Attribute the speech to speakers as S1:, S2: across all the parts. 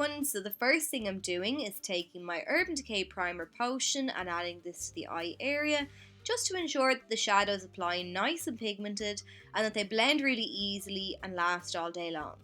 S1: everyone. So the first thing I'm doing is taking my Urban Decay Primer Potion and adding this to the eye area, just to ensure that the shadows apply nice and pigmented and that they blend really easily and last all day long.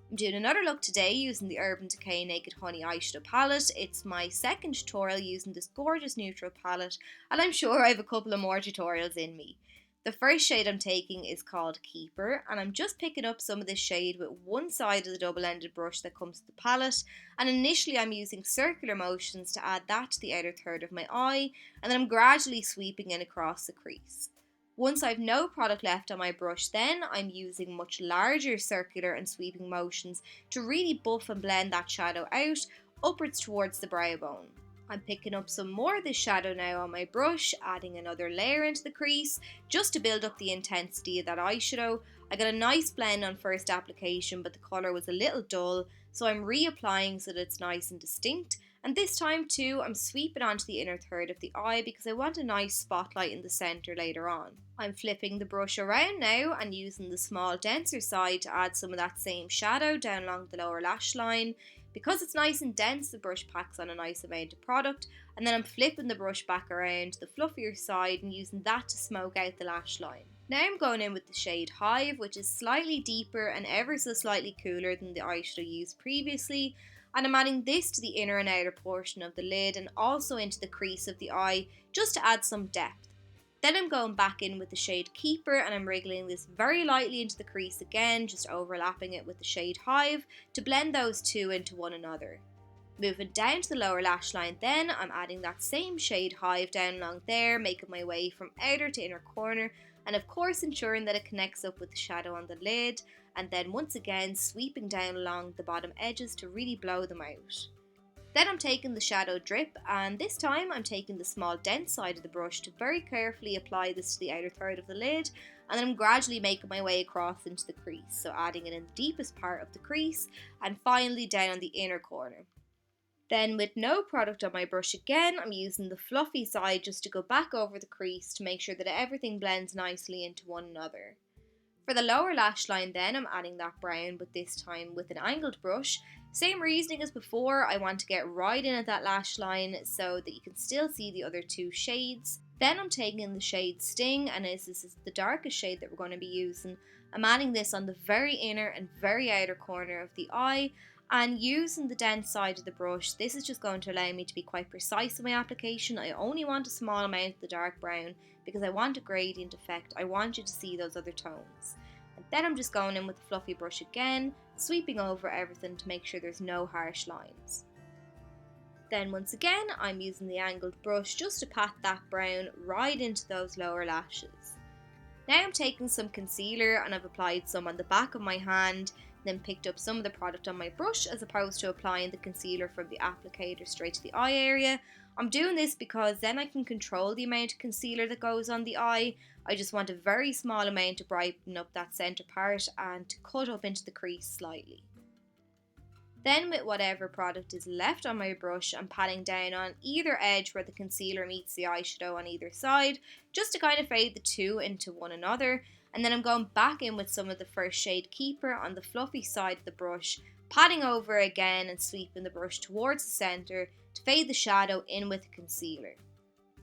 S1: I'm doing another look today using the Urban Decay Naked Honey Eyeshadow Palette. It's my second tutorial using this gorgeous neutral palette, and I'm sure I have a couple of more tutorials in me. The first shade I'm taking is called Keeper, and I'm just picking up some of this shade with one side of the double-ended brush that comes to the palette, and initially I'm using circular motions to add that to the outer third of my eye, and then I'm gradually sweeping in across the crease. Once I've no product left on my brush, then I'm using much larger circular and sweeping motions to really buff and blend that shadow out upwards towards the brow bone. I'm picking up some more of this shadow now on my brush, adding another layer into the crease just to build up the intensity of that eyeshadow. I got a nice blend on first application, but the colour was a little dull, so I'm reapplying so that it's nice and distinct. And this time too, I'm sweeping onto the inner third of the eye because I want a nice spotlight in the centre later on. I'm flipping the brush around now and using the small denser side to add some of that same shadow down along the lower lash line. Because it's nice and dense, the brush packs on a nice amount of product, and then I'm flipping the brush back around to the fluffier side and using that to smoke out the lash line. Now I'm going in with the shade Hive, which is slightly deeper and ever so slightly cooler than the eyeshadow used previously, and I'm adding this to the inner and outer portion of the lid and also into the crease of the eye just to add some depth. Then I'm going back in with the shade Keeper and I'm wriggling this very lightly into the crease again, just overlapping it with the shade Hive to blend those two into one another. Moving down to the lower lash line then, I'm adding that same shade Hive down along there, making my way from outer to inner corner, and of course ensuring that it connects up with the shadow on the lid, and then once again sweeping down along the bottom edges to really blow them out. Then I'm taking the shadow drip, and this time I'm taking the small dense side of the brush to very carefully apply this to the outer third of the lid, and then I'm gradually making my way across into the crease, so adding it in the deepest part of the crease and finally down on the inner corner. Then with no product on my brush again, I'm using the fluffy side just to go back over the crease to make sure that everything blends nicely into one another. For the lower lash line then, I'm adding that brown, but this time with an angled brush. Same reasoning as before, I want to get right in at that lash line so that you can still see the other two shades. Then I'm taking the shade Sting, and as this is the darkest shade that we're going to be using, I'm adding this on the very inner and very outer corner of the eye, and using the dense side of the brush, this is just going to allow me to be quite precise in my application. I only want a small amount of the dark brown because I want a gradient effect. I want you to see those other tones. And then I'm just going in with the fluffy brush again, sweeping over everything to make sure there's no harsh lines. Then once again, I'm using the angled brush just to pat that brown right into those lower lashes. Now I'm taking some concealer and I've applied some on the back of my hand, then picked up some of the product on my brush as opposed to applying the concealer from the applicator straight to the eye area. I'm doing this because then I can control the amount of concealer that goes on the eye. I just want a very small amount to brighten up that centre part and to cut up into the crease slightly. Then with whatever product is left on my brush, I'm patting down on either edge where the concealer meets the eyeshadow on either side, just to kind of fade the two into one another. And then I'm going back in with some of the first shade Keeper on the fluffy side of the brush, patting over again and sweeping the brush towards the centre to fade the shadow in with the concealer.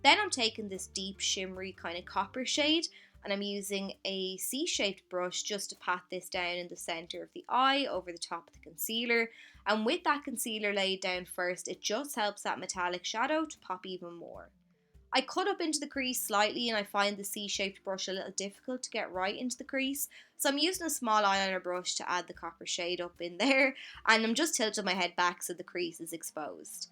S1: Then I'm taking this deep shimmery kind of copper shade and I'm using a C-shaped brush just to pat this down in the centre of the eye over the top of the concealer. And with that concealer laid down first, it just helps that metallic shadow to pop even more. I cut up into the crease slightly and I find the C-shaped brush a little difficult to get right into the crease, so I'm using a small eyeliner brush to add the copper shade up in there, and I'm just tilting my head back so the crease is exposed.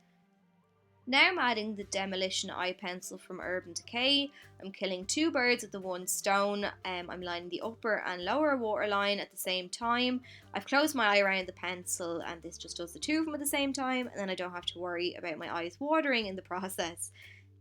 S1: Now I'm adding the Demolition Eye Pencil from Urban Decay. I'm killing two birds with the one stone. I'm lining the upper and lower waterline at the same time. I've closed my eye around the pencil and this just does the two of them at the same time, and then I don't have to worry about my eyes watering in the process.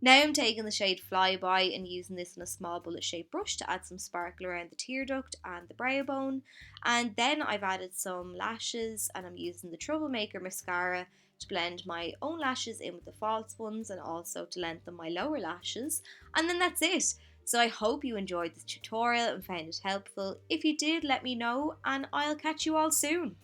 S1: Now I'm taking the shade Flyby and using this in a small bullet shaped brush to add some sparkle around the tear duct and the brow bone. And then I've added some lashes and I'm using the Troublemaker Mascara to blend my own lashes in with the false ones and also to lengthen my lower lashes. And then that's it. So I hope you enjoyed this tutorial and found it helpful. If you did, let me know and I'll catch you all soon.